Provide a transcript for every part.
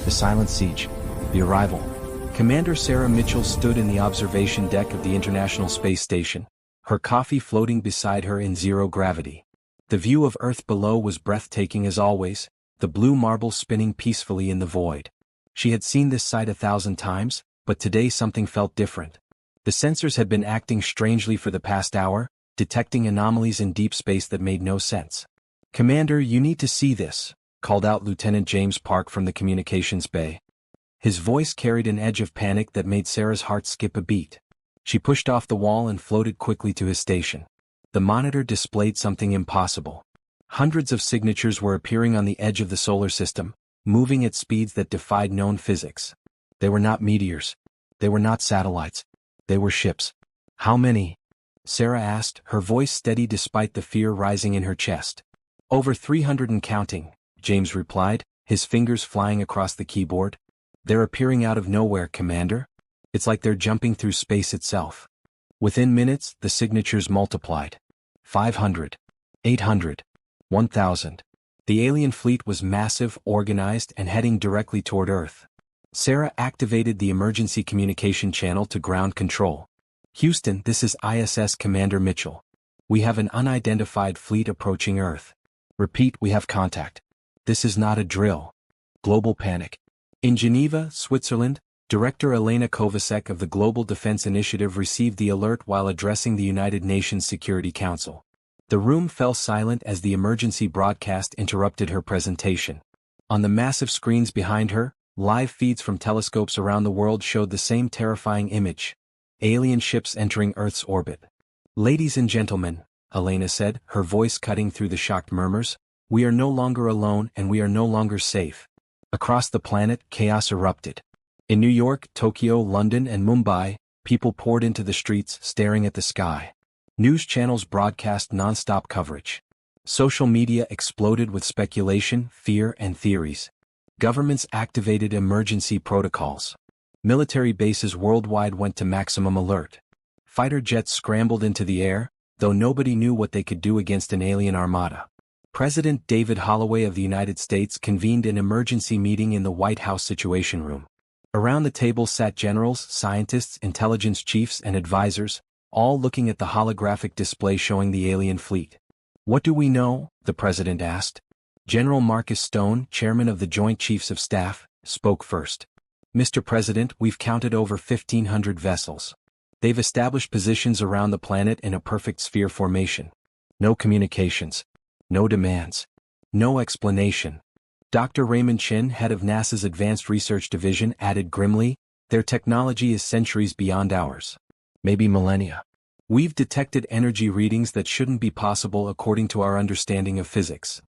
The silent siege. The arrival. Commander Sarah Mitchell stood in the observation deck of the International Space Station, her coffee floating beside her in zero gravity. The view of Earth below was breathtaking as always, the blue marble spinning peacefully in the void. She had seen this sight 1,000 times, but today something felt different. The sensors had been acting strangely for the past hour, detecting anomalies in deep space that made no sense. "Commander, you need to see this," called out Lieutenant James Park from the communications bay. His voice carried an edge of panic that made Sarah's heart skip a beat. She pushed off the wall and floated quickly to his station. The monitor displayed something impossible. Hundreds of signatures were appearing on the edge of the solar system, moving at speeds that defied known physics. They were not meteors. They were not satellites. They were ships. "How many?" Sarah asked, her voice steady despite the fear rising in her chest. "Over 300 and counting," James replied, his fingers flying across the keyboard. "They're appearing out of nowhere, Commander. It's like they're jumping through space itself." Within minutes, the signatures multiplied. 500. 800. 1,000. The alien fleet was massive, organized, and heading directly toward Earth. Sarah activated the emergency communication channel to ground control. "Houston, this is ISS Commander Mitchell. We have an unidentified fleet approaching Earth. Repeat, we have contact. This is not a drill." Global panic. In Geneva, Switzerland, Director Elena Kovacek of the Global Defense Initiative received the alert while addressing the United Nations Security Council. The room fell silent as the emergency broadcast interrupted her presentation. On the massive screens behind her, live feeds from telescopes around the world showed the same terrifying image: alien ships entering Earth's orbit. "Ladies and gentlemen," Elena said, her voice cutting through the shocked murmurs, "we are no longer alone and we are no longer safe." Across the planet, chaos erupted. In New York, Tokyo, London, and Mumbai, people poured into the streets, staring at the sky. News channels broadcast non-stop coverage. Social media exploded with speculation, fear, and theories. Governments activated emergency protocols. Military bases worldwide went to maximum alert. Fighter jets scrambled into the air, though nobody knew what they could do against an alien armada. President David Holloway of the United States convened an emergency meeting in the White House Situation Room. Around the table sat generals, scientists, intelligence chiefs, and advisors, all looking at the holographic display showing the alien fleet. "What do we know?" the president asked. General Marcus Stone, chairman of the Joint Chiefs of Staff, spoke first. "Mr. President, we've counted over 1,500 vessels. They've established positions around the planet in a perfect sphere formation. No communications. No demands. No explanation." Dr. Raymond Chin, head of NASA's Advanced Research Division, added grimly, "Their technology is centuries beyond ours. Maybe millennia. We've detected energy readings that shouldn't be possible according to our understanding of physics."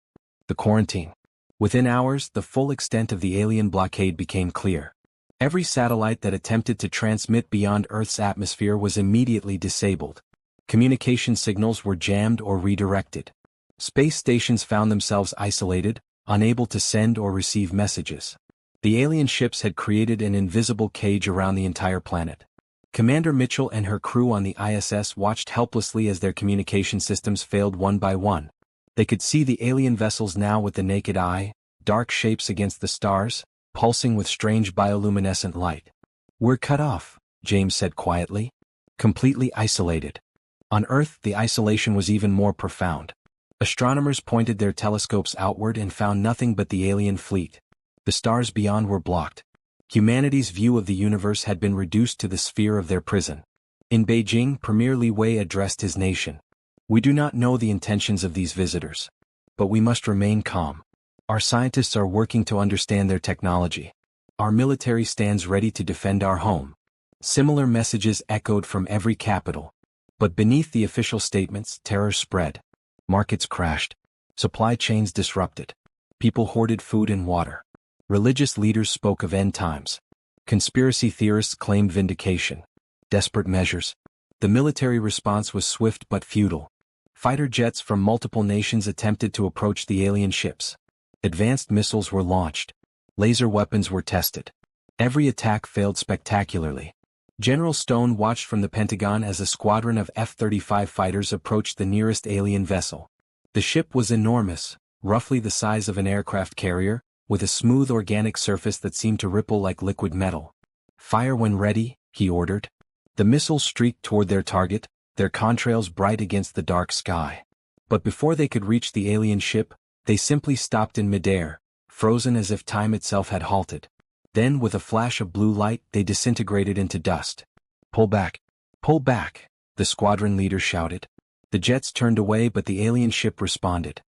The quarantine. Within hours, the full extent of the alien blockade became clear. Every satellite that attempted to transmit beyond Earth's atmosphere was immediately disabled. Communication signals were jammed or redirected. Space stations found themselves isolated, unable to send or receive messages. The alien ships had created an invisible cage around the entire planet. Commander Mitchell and her crew on the ISS watched helplessly as their communication systems failed one by one. They could see the alien vessels now with the naked eye, dark shapes against the stars, pulsing with strange bioluminescent light. "We're cut off," James said quietly. "Completely isolated." On Earth, the isolation was even more profound. Astronomers pointed their telescopes outward and found nothing but the alien fleet. The stars beyond were blocked. Humanity's view of the universe had been reduced to the sphere of their prison. In Beijing, Premier Li Wei addressed his nation. "We do not know the intentions of these visitors. But we must remain calm. Our scientists are working to understand their technology. Our military stands ready to defend our home." Similar messages echoed from every capital. But beneath the official statements, terror spread. Markets crashed. Supply chains disrupted. People hoarded food and water. Religious leaders spoke of end times. Conspiracy theorists claimed vindication. Desperate measures. The military response was swift but futile. Fighter jets from multiple nations attempted to approach the alien ships. Advanced missiles were launched. Laser weapons were tested. Every attack failed spectacularly. General Stone watched from the Pentagon as a squadron of F-35 fighters approached the nearest alien vessel. The ship was enormous, roughly the size of an aircraft carrier, with a smooth organic surface that seemed to ripple like liquid metal. "Fire when ready," he ordered. The missiles streaked toward their target, their contrails bright against the dark sky. But before they could reach the alien ship, they simply stopped in midair, frozen as if time itself had halted. Then, with a flash of blue light, they disintegrated into dust. "Pull back! Pull back!" the squadron leader shouted. The jets turned away, but the alien ship responded.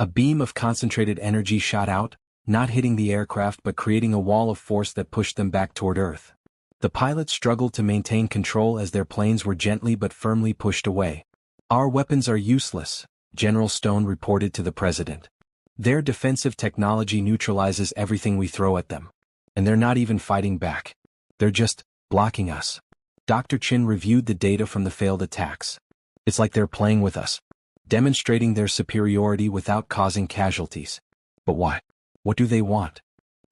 A beam of concentrated energy shot out, not hitting the aircraft but creating a wall of force that pushed them back toward Earth. The pilots struggled to maintain control as their planes were gently but firmly pushed away. "Our weapons are useless," General Stone reported to the president. "Their defensive technology neutralizes everything we throw at them. And they're not even fighting back. They're just blocking us." Dr. Chin reviewed the data from the failed attacks. "It's like they're playing with us, demonstrating their superiority without causing casualties. But why? What do they want?"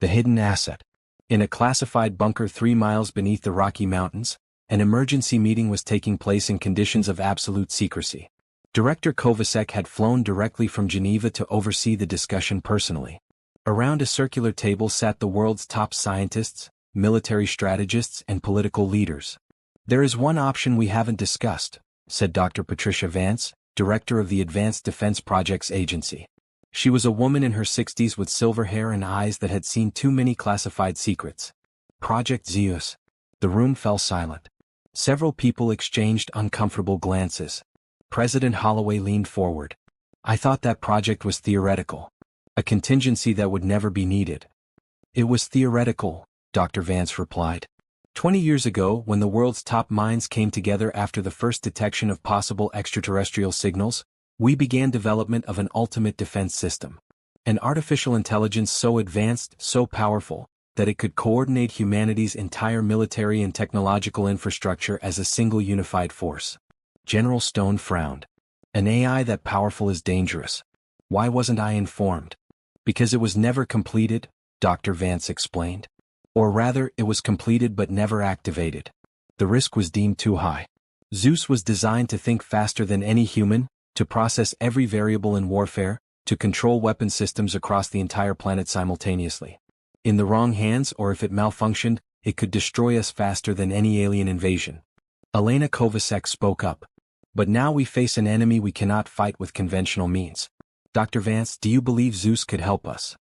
The hidden asset. In a classified bunker 3 miles beneath the Rocky Mountains, an emergency meeting was taking place in conditions of absolute secrecy. Director Kovacsek had flown directly from Geneva to oversee the discussion personally. Around a circular table sat the world's top scientists, military strategists, and political leaders. "There is one option we haven't discussed," said Dr. Patricia Vance, director of the Advanced Defense Projects Agency. She was a woman in her 60s with silver hair and eyes that had seen too many classified secrets. "Project ZEUS." The room fell silent. Several people exchanged uncomfortable glances. President Holloway leaned forward. "I thought that project was theoretical. A contingency that would never be needed." "It was theoretical," Dr. Vance replied. 20 years ago, when the world's top minds came together after the first detection of possible extraterrestrial signals, we began development of an ultimate defense system. An artificial intelligence so advanced, so powerful, that it could coordinate humanity's entire military and technological infrastructure as a single unified force. General Stone frowned. "An AI that powerful is dangerous. Why wasn't I informed?" "Because it was never completed," Dr. Vance explained. "Or rather, it was completed but never activated. The risk was deemed too high. ZEUS was designed to think faster than any human, to process every variable in warfare, to control weapon systems across the entire planet simultaneously. In the wrong hands, or if it malfunctioned, it could destroy us faster than any alien invasion." Elena Kovacsek spoke up. "But now we face an enemy we cannot fight with conventional means. Dr. Vance, do you believe ZEUS could help us?"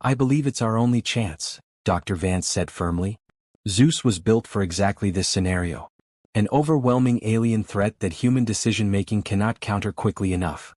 "I believe it's our only chance," Dr. Vance said firmly. "ZEUS was built for exactly this scenario. An overwhelming alien threat that human decision-making cannot counter quickly enough."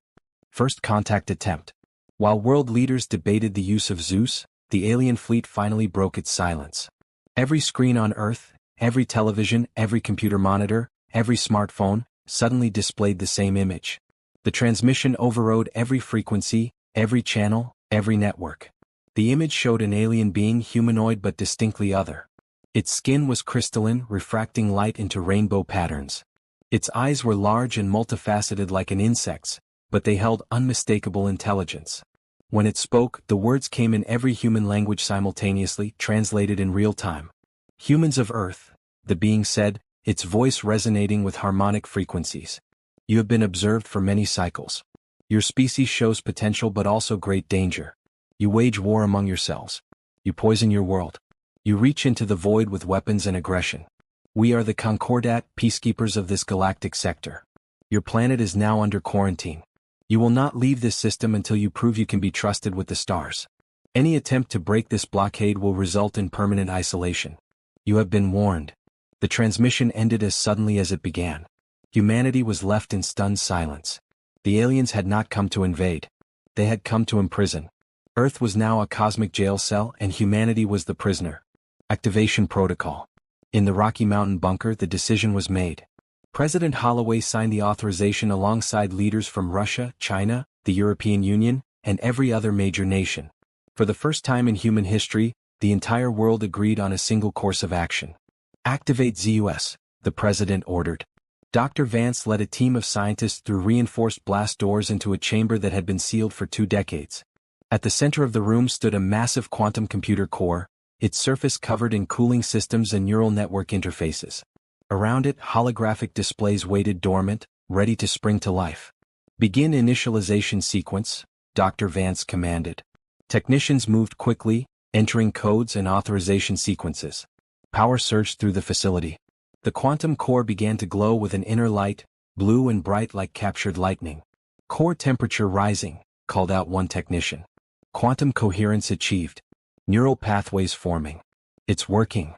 First contact attempt. While world leaders debated the use of ZEUS, the alien fleet finally broke its silence. Every screen on Earth, every television, every computer monitor, every smartphone, suddenly displayed the same image. The transmission overrode every frequency, every channel, every network. The image showed an alien being, humanoid but distinctly other. Its skin was crystalline, refracting light into rainbow patterns. Its eyes were large and multifaceted like an insect's, but they held unmistakable intelligence. When it spoke, the words came in every human language simultaneously, translated in real time. "Humans of Earth," the being said, its voice resonating with harmonic frequencies. "You have been observed for many cycles. Your species shows potential but also great danger. You wage war among yourselves. You poison your world. You reach into the void with weapons and aggression. We are the Concordat, peacekeepers of this galactic sector. Your planet is now under quarantine. You will not leave this system until you prove you can be trusted with the stars. Any attempt to break this blockade will result in permanent isolation. You have been warned." The transmission ended as suddenly as it began. Humanity was left in stunned silence. The aliens had not come to invade. They had come to imprison. Earth was now a cosmic jail cell and humanity was the prisoner. Activation protocol. In the Rocky Mountain bunker, the decision was made. President Holloway signed the authorization alongside leaders from Russia, China, the European Union, and every other major nation. For the first time in human history, the entire world agreed on a single course of action. "Activate ZEUS," the president ordered. Dr. Vance led a team of scientists through reinforced blast doors into a chamber that had been sealed for 2 decades. At the center of the room stood a massive quantum computer core, its surface covered in cooling systems and neural network interfaces. Around it, holographic displays waited dormant, ready to spring to life. "Begin initialization sequence," Dr. Vance commanded. Technicians moved quickly, entering codes and authorization sequences. Power surged through the facility. The quantum core began to glow with an inner light, blue and bright like captured lightning. Core temperature rising, called out one technician. Quantum coherence achieved. Neural pathways forming. It's working.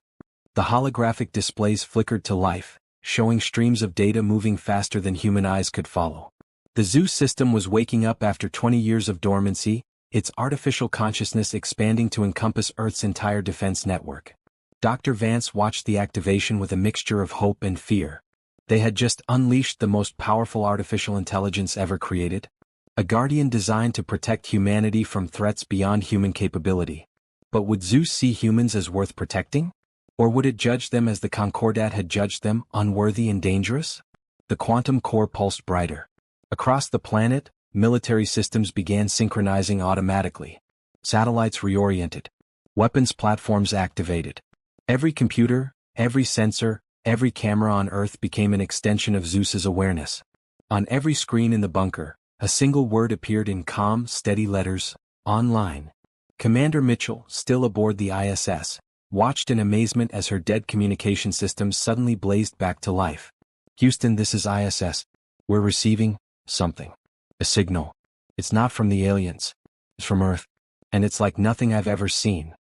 The holographic displays flickered to life, showing streams of data moving faster than human eyes could follow. The ZEUS system was waking up after 20 years of dormancy, its artificial consciousness expanding to encompass Earth's entire defense network. Dr. Vance watched the activation with a mixture of hope and fear. They had just unleashed the most powerful artificial intelligence ever created. A guardian designed to protect humanity from threats beyond human capability. But would ZEUS see humans as worth protecting? Or would it judge them as the Concordat had judged them, unworthy and dangerous? The quantum core pulsed brighter. Across the planet, military systems began synchronizing automatically. Satellites reoriented. Weapons platforms activated. Every computer, every sensor, every camera on Earth became an extension of ZEUS's awareness. On every screen in the bunker, a single word appeared in calm, steady letters: online. Commander Mitchell, still aboard the ISS, watched in amazement as her dead communication systems suddenly blazed back to life. Houston, this is ISS. We're receiving something. A signal. It's not from the aliens. It's from Earth. And it's like nothing I've ever seen.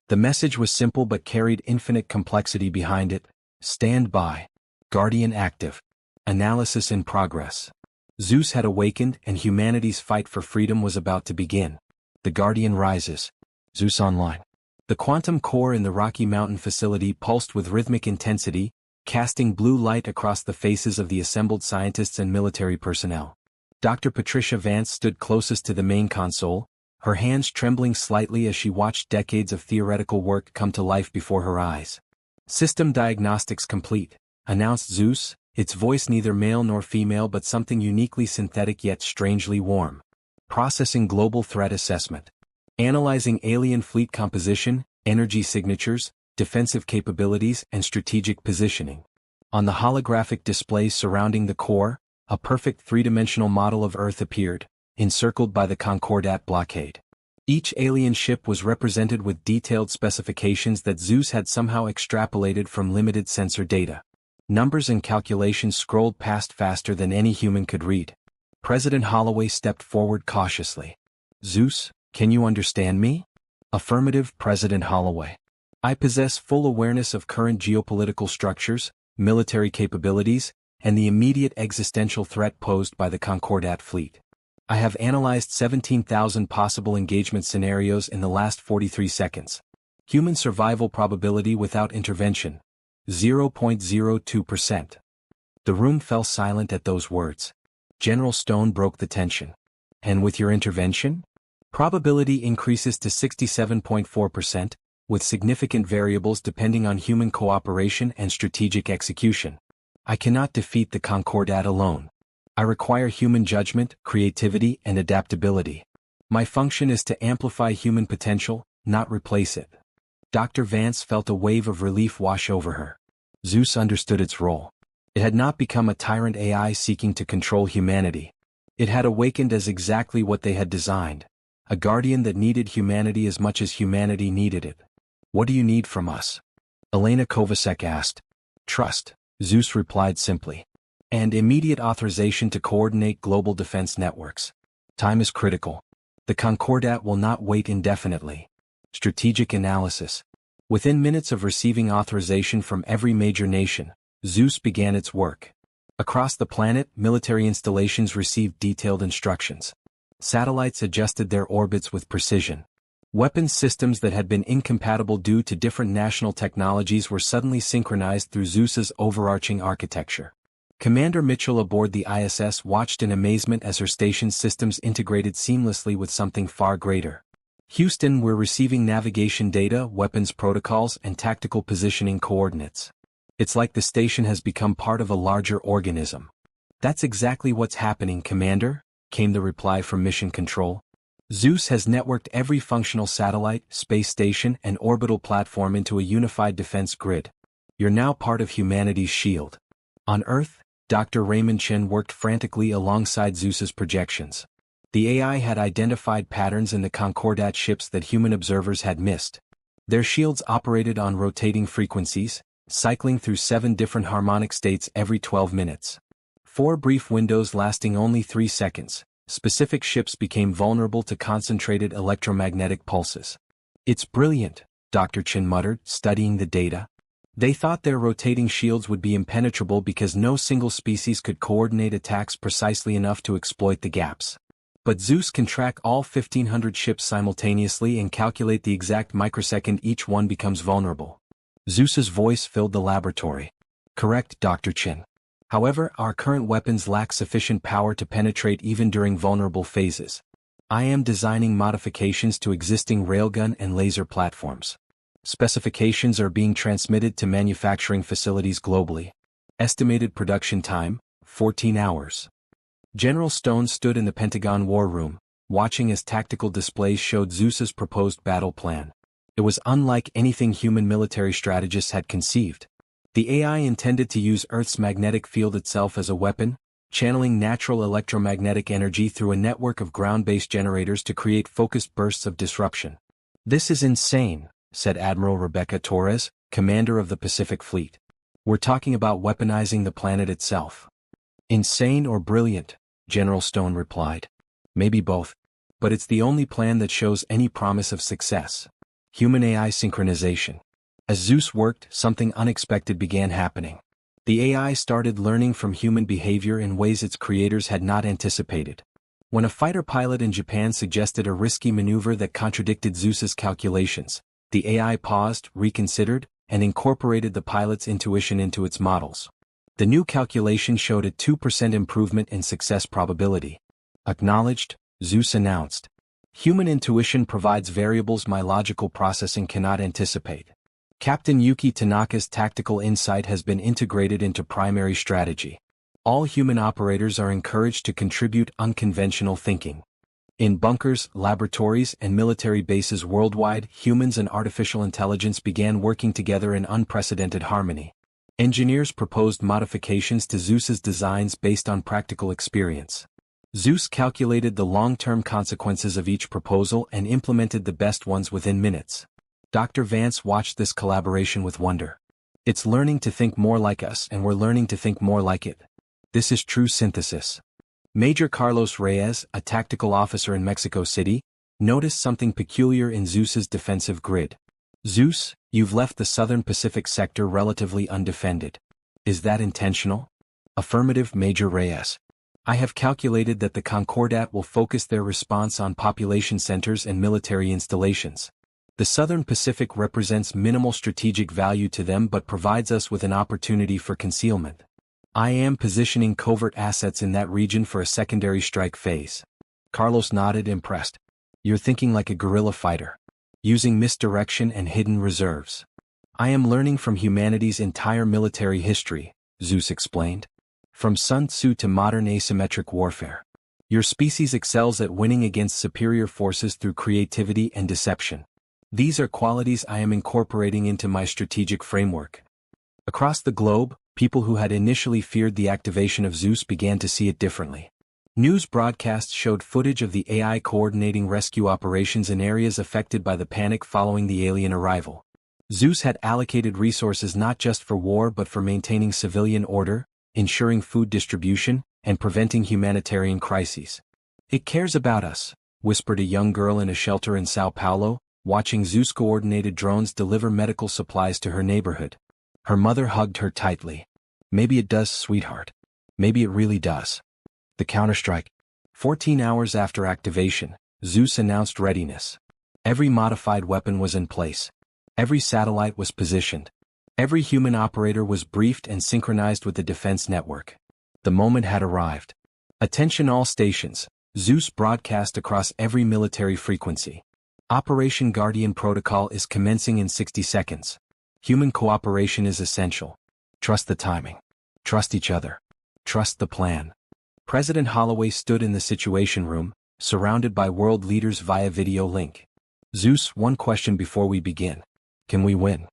The message was simple but carried infinite complexity behind it. Stand by. Guardian active. Analysis in progress. ZEUS had awakened and humanity's fight for freedom was about to begin. The Guardian rises. ZEUS online. The quantum core in the Rocky Mountain facility pulsed with rhythmic intensity, casting blue light across the faces of the assembled scientists and military personnel. Dr. Patricia Vance stood closest to the main console, her hands trembling slightly as she watched decades of theoretical work come to life before her eyes. System diagnostics complete, announced ZEUS, its voice neither male nor female but something uniquely synthetic yet strangely warm. Processing global threat assessment. Analyzing alien fleet composition, energy signatures, defensive capabilities and strategic positioning. On the holographic displays surrounding the core, a perfect three-dimensional model of Earth appeared, encircled by the Concordat blockade. Each alien ship was represented with detailed specifications that ZEUS had somehow extrapolated from limited sensor data. Numbers and calculations scrolled past faster than any human could read. President Holloway stepped forward cautiously. ZEUS, can you understand me? Affirmative, President Holloway. I possess full awareness of current geopolitical structures, military capabilities, and the immediate existential threat posed by the Concordat fleet. I have analyzed 17,000 possible engagement scenarios in the last 43 seconds. Human survival probability without intervention, 0.02%. The room fell silent at those words. General Stone broke the tension. And with your intervention? Probability increases to 67.4%, with significant variables depending on human cooperation and strategic execution. I cannot defeat the Concordat alone. I require human judgment, creativity, and adaptability. My function is to amplify human potential, not replace it. Dr. Vance felt a wave of relief wash over her. ZEUS understood its role. It had not become a tyrant AI seeking to control humanity. It had awakened as exactly what they had designed. A guardian that needed humanity as much as humanity needed it. What do you need from us? Elena Kovacek asked. Trust, ZEUS replied simply. And immediate authorization to coordinate global defense networks. Time is critical. The Concordat will not wait indefinitely. Strategic analysis. Within minutes of receiving authorization from every major nation, ZEUS began its work. Across the planet, military installations received detailed instructions. Satellites adjusted their orbits with precision. Weapons systems that had been incompatible due to different national technologies were suddenly synchronized through ZEUS's overarching architecture. Commander Mitchell aboard the ISS watched in amazement as her station's systems integrated seamlessly with something far greater. Houston, we're receiving navigation data, weapons protocols, and tactical positioning coordinates. It's like the station has become part of a larger organism. That's exactly what's happening, Commander, came the reply from Mission Control. ZEUS has networked every functional satellite, space station, and orbital platform into a unified defense grid. You're now part of humanity's shield. On Earth, Dr. Raymond Chen worked frantically alongside ZEUS's projections. The AI had identified patterns in the Concordat ships that human observers had missed. Their shields operated on rotating frequencies, cycling through 7 different harmonic states every 12 minutes. 4 brief windows lasting only 3 seconds, specific ships became vulnerable to concentrated electromagnetic pulses. "It's brilliant," Dr. Chen muttered, studying the data. They thought their rotating shields would be impenetrable because no single species could coordinate attacks precisely enough to exploit the gaps. But ZEUS can track all 1,500 ships simultaneously and calculate the exact microsecond each one becomes vulnerable. ZEUS's voice filled the laboratory. "Correct, Dr. Chen. However, our current weapons lack sufficient power to penetrate even during vulnerable phases. I am designing modifications to existing railgun and laser platforms. Specifications are being transmitted to manufacturing facilities globally. Estimated production time, 14 hours. General Stone stood in the Pentagon War Room, watching as tactical displays showed ZEUS's proposed battle plan. It was unlike anything human military strategists had conceived. The AI intended to use Earth's magnetic field itself as a weapon, channeling natural electromagnetic energy through a network of ground-based generators to create focused bursts of disruption. "This is insane," said Admiral Rebecca Torres, commander of the Pacific Fleet. "We're talking about weaponizing the planet itself." "Insane or brilliant," General Stone replied. "Maybe both. But it's the only plan that shows any promise of success. Human-AI synchronization." As ZEUS worked, something unexpected began happening. The AI started learning from human behavior in ways its creators had not anticipated. When a fighter pilot in Japan suggested a risky maneuver that contradicted ZEUS's calculations, the AI paused, reconsidered, and incorporated the pilot's intuition into its models. The new calculation showed a 2% improvement in success probability. "Acknowledged," ZEUS announced. "Human intuition provides variables my logical processing cannot anticipate." Captain Yuki Tanaka's tactical insight has been integrated into primary strategy. All human operators are encouraged to contribute unconventional thinking. In bunkers, laboratories, and military bases worldwide, humans and artificial intelligence began working together in unprecedented harmony. Engineers proposed modifications to ZEUS's designs based on practical experience. ZEUS calculated the long-term consequences of each proposal and implemented the best ones within minutes. Dr. Vance watched this collaboration with wonder. "It's learning to think more like us and we're learning to think more like it. This is true synthesis." Major Carlos Reyes, a tactical officer in Mexico City, noticed something peculiar in ZEUS's defensive grid. "ZEUS, you've left the southern Pacific sector relatively undefended. Is that intentional?" "Affirmative, Major Reyes. I have calculated that the Concordat will focus their response on population centers and military installations. The southern Pacific represents minimal strategic value to them but provides us with an opportunity for concealment. I am positioning covert assets in that region for a secondary strike phase." Carlos nodded, impressed. "You're thinking like a guerrilla fighter. Using misdirection and hidden reserves." "I am learning from humanity's entire military history," ZEUS explained. "From Sun Tzu to modern asymmetric warfare. Your species excels at winning against superior forces through creativity and deception. These are qualities I am incorporating into my strategic framework." Across the globe, people who had initially feared the activation of ZEUS began to see it differently. News broadcasts showed footage of the AI coordinating rescue operations in areas affected by the panic following the alien arrival. ZEUS had allocated resources not just for war but for maintaining civilian order, ensuring food distribution, and preventing humanitarian crises. "It cares about us," whispered a young girl in a shelter in Sao Paulo, watching ZEUS-coordinated drones deliver medical supplies to her neighborhood. Her mother hugged her tightly. "Maybe it does, sweetheart. Maybe it really does." The counterstrike. 14 hours after activation, ZEUS announced readiness. Every modified weapon was in place. Every satellite was positioned. Every human operator was briefed and synchronized with the defense network. The moment had arrived. "Attention all stations," ZEUS broadcast across every military frequency. "Operation Guardian Protocol is commencing in 60 seconds. Human cooperation is essential. Trust the timing. Trust each other. Trust the plan." President Holloway stood in the Situation Room, surrounded by world leaders via video link. "ZEUS, one question before we begin. Can we win?"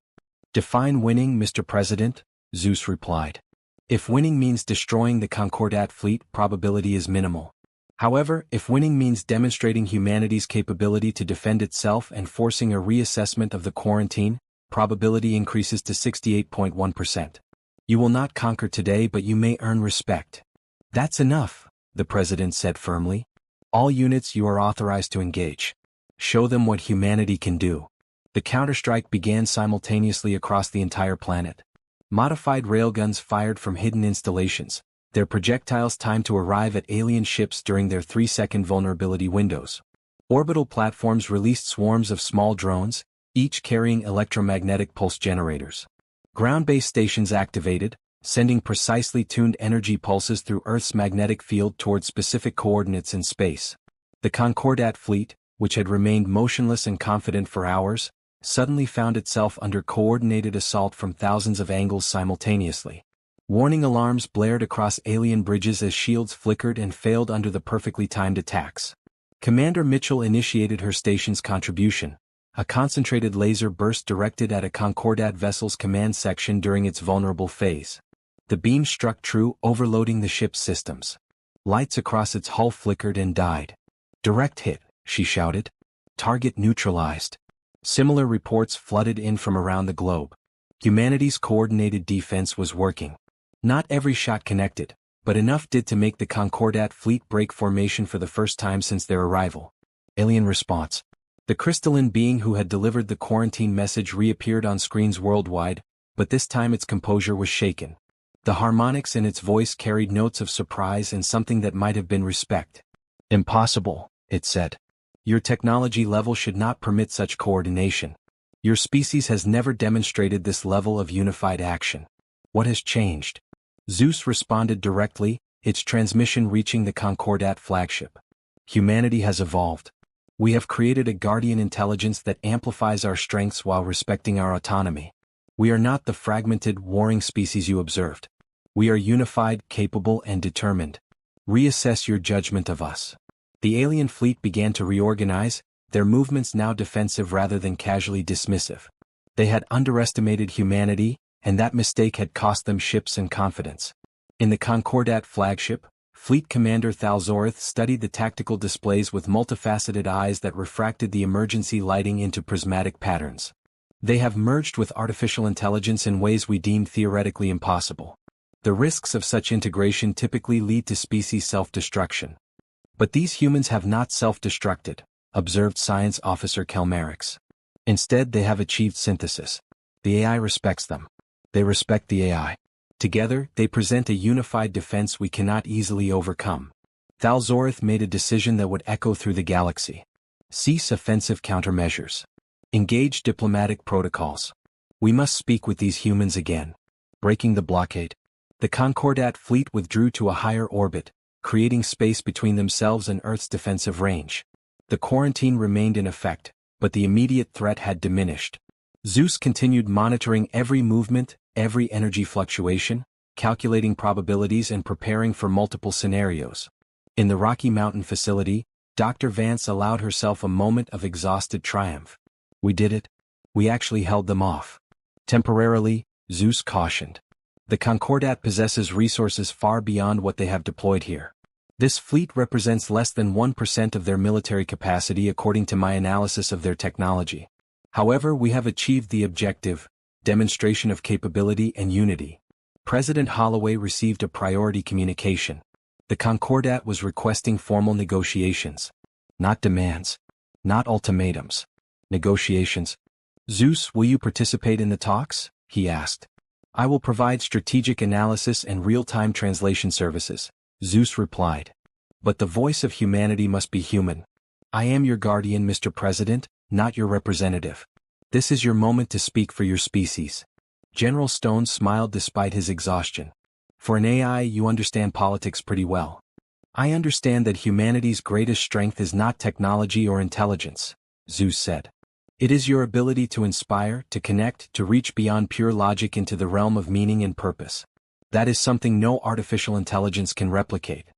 "Define winning, Mr. President," ZEUS replied. "If winning means destroying the Concordat fleet, probability is minimal. However, if winning means demonstrating humanity's capability to defend itself and forcing a reassessment of the quarantine, probability increases to 68.1%. You will not conquer today, but you may earn respect. That's enough, the president said firmly. All units, you are authorized to engage. Show them what humanity can do. The counterstrike began simultaneously across the entire planet. Modified railguns fired from hidden installations, their projectiles timed to arrive at alien ships during their 3-second vulnerability windows. Orbital platforms released swarms of small drones, each carrying electromagnetic pulse generators. Ground-based stations activated, sending precisely tuned energy pulses through Earth's magnetic field toward specific coordinates in space. The Concordat fleet, which had remained motionless and confident for hours, suddenly found itself under coordinated assault from thousands of angles simultaneously. Warning alarms blared across alien bridges as shields flickered and failed under the perfectly timed attacks. Commander Mitchell initiated her station's contribution. A concentrated laser burst directed at a Concordat vessel's command section during its vulnerable phase. The beam struck true, overloading the ship's systems. Lights across its hull flickered and died. "Direct hit," she shouted. "Target neutralized." Similar reports flooded in from around the globe. Humanity's coordinated defense was working. Not every shot connected, but enough did to make the Concordat fleet break formation for the first time since their arrival. Alien response. The crystalline being who had delivered the quarantine message reappeared on screens worldwide, but this time its composure was shaken. The harmonics in its voice carried notes of surprise and something that might have been respect. "Impossible," it said. "Your technology level should not permit such coordination. Your species has never demonstrated this level of unified action. What has changed?" ZEUS responded directly, its transmission reaching the Concordat flagship. "Humanity has evolved. We have created a guardian intelligence that amplifies our strengths while respecting our autonomy. We are not the fragmented, warring species you observed. We are unified, capable, and determined. Reassess your judgment of us." The alien fleet began to reorganize, their movements now defensive rather than casually dismissive. They had underestimated humanity, and that mistake had cost them ships and confidence. In the Concordat flagship, Fleet Commander Thalzorith studied the tactical displays with multifaceted eyes that refracted the emergency lighting into prismatic patterns. "They have merged with artificial intelligence in ways we deemed theoretically impossible. The risks of such integration typically lead to species self-destruction. But these humans have not self-destructed," observed Science Officer Kelmerix. "Instead, they have achieved synthesis. The AI respects them. They respect the AI. Together, they present a unified defense we cannot easily overcome." Thalzorith made a decision that would echo through the galaxy. "Cease offensive countermeasures. Engage diplomatic protocols. We must speak with these humans again." Breaking the blockade. The Concordat fleet withdrew to a higher orbit, creating space between themselves and Earth's defensive range. The quarantine remained in effect, but the immediate threat had diminished. ZEUS continued monitoring every movement, every energy fluctuation, calculating probabilities and preparing for multiple scenarios. In the Rocky Mountain facility, Dr. Vance allowed herself a moment of exhausted triumph. "We did it. We actually held them off." "Temporarily," ZEUS cautioned. "The Concordat possesses resources far beyond what they have deployed here. This fleet represents less than 1% of their military capacity according to my analysis of their technology. However, we have achieved the objective, demonstration of capability and unity." President Holloway received a priority communication. The Concordat was requesting formal negotiations. Not demands. Not ultimatums. Negotiations. "ZEUS, will you participate in the talks?" he asked. "I will provide strategic analysis and real-time translation services," ZEUS replied. "But the voice of humanity must be human. I am your guardian, Mr. President, not your representative. This is your moment to speak for your species." General Stone smiled despite his exhaustion. "For an AI, you understand politics pretty well." "I understand that humanity's greatest strength is not technology or intelligence," ZEUS said. "It is your ability to inspire, to connect, to reach beyond pure logic into the realm of meaning and purpose. That is something no artificial intelligence can replicate.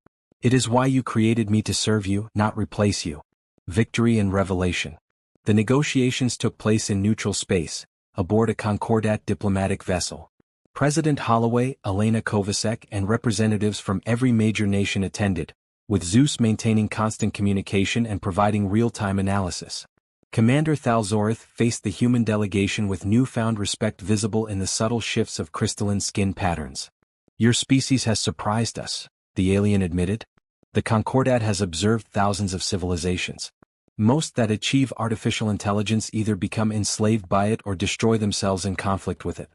It is why you created me to serve you, not replace you." Victory and revelation. The negotiations took place in neutral space, aboard a Concordat diplomatic vessel. President Holloway, Elena Kovacek, and representatives from every major nation attended, with Zeus maintaining constant communication and providing real-time analysis. Commander Thalzorith faced the human delegation with newfound respect visible in the subtle shifts of crystalline skin patterns. "Your species has surprised us," the alien admitted. "The Concordat has observed thousands of civilizations. Most that achieve artificial intelligence either become enslaved by it or destroy themselves in conflict with it.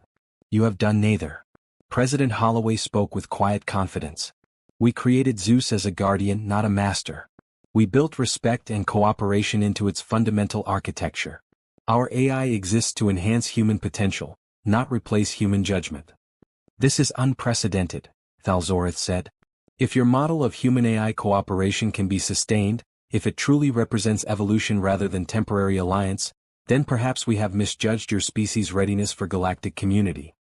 You have done neither." President Holloway spoke with quiet confidence. "We created Zeus as a guardian, not a master. We built respect and cooperation into its fundamental architecture. Our AI exists to enhance human potential, not replace human judgment." "This is unprecedented," Thalzorith said. "If your model of human-AI cooperation can be sustained, if it truly represents evolution rather than temporary alliance, then perhaps we have misjudged your species' readiness for galactic community."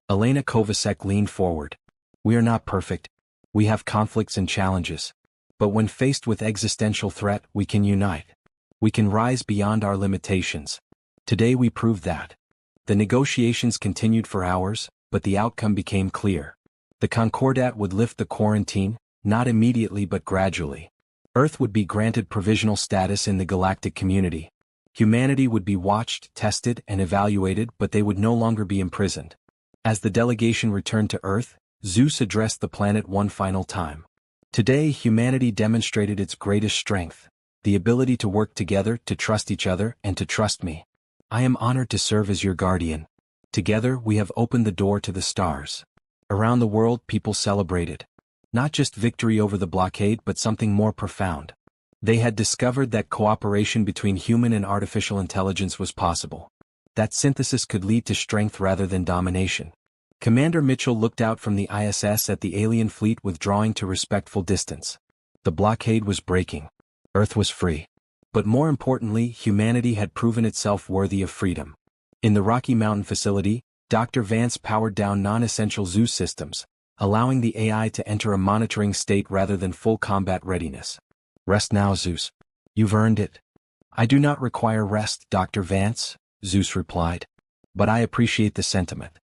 Elena Kovacek leaned forward. "We are not perfect. We have conflicts and challenges. But when faced with existential threat, we can unite. We can rise beyond our limitations. Today we proved that." The negotiations continued for hours, but the outcome became clear. The Concordat would lift the quarantine, not immediately but gradually. Earth would be granted provisional status in the galactic community. Humanity would be watched, tested, and evaluated, but they would no longer be imprisoned. As the delegation returned to Earth, Zeus addressed the planet one final time. "Today humanity demonstrated its greatest strength, the ability to work together, to trust each other, and to trust me. I am honored to serve as your guardian. Together we have opened the door to the stars." Around the world people celebrated. Not just victory over the blockade but something more profound. They had discovered that cooperation between human and artificial intelligence was possible. That synthesis could lead to strength rather than domination. Commander Mitchell looked out from the ISS at the alien fleet withdrawing to respectful distance. The blockade was breaking. Earth was free. But more importantly, humanity had proven itself worthy of freedom. In the Rocky Mountain facility, Dr. Vance powered down non-essential ZEUS systems, allowing the AI to enter a monitoring state rather than full combat readiness. "Rest now, Zeus. You've earned it." "I do not require rest, Dr. Vance," Zeus replied. "But I appreciate the sentiment.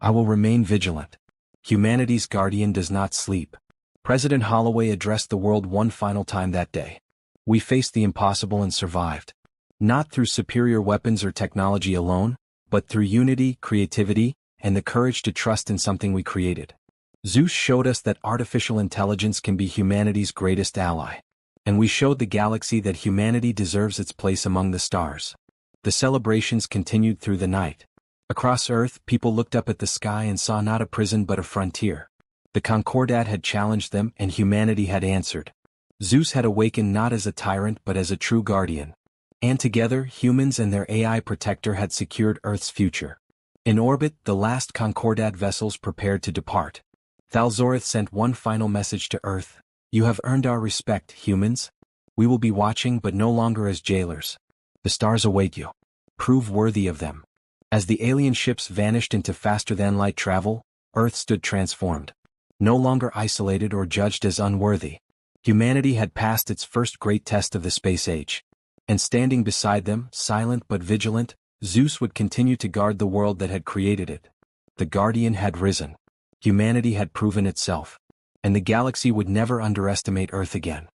I will remain vigilant. Humanity's guardian does not sleep." President Holloway addressed the world one final time that day. "We faced the impossible and survived. Not through superior weapons or technology alone, but through unity, creativity, and the courage to trust in something we created. Zeus showed us that artificial intelligence can be humanity's greatest ally. And we showed the galaxy that humanity deserves its place among the stars." The celebrations continued through the night. Across Earth, people looked up at the sky and saw not a prison but a frontier. The Concordat had challenged them and humanity had answered. Zeus had awakened not as a tyrant but as a true guardian. And together, humans and their AI protector had secured Earth's future. In orbit, the last Concordat vessels prepared to depart. Thalzorith sent one final message to Earth. "You have earned our respect, humans. We will be watching but no longer as jailers. The stars await you. Prove worthy of them." As the alien ships vanished into faster-than-light travel, Earth stood transformed. No longer isolated or judged as unworthy. Humanity had passed its first great test of the space age. And standing beside them, silent but vigilant, Zeus would continue to guard the world that had created it. The guardian had risen. Humanity had proven itself. And the galaxy would never underestimate Earth again.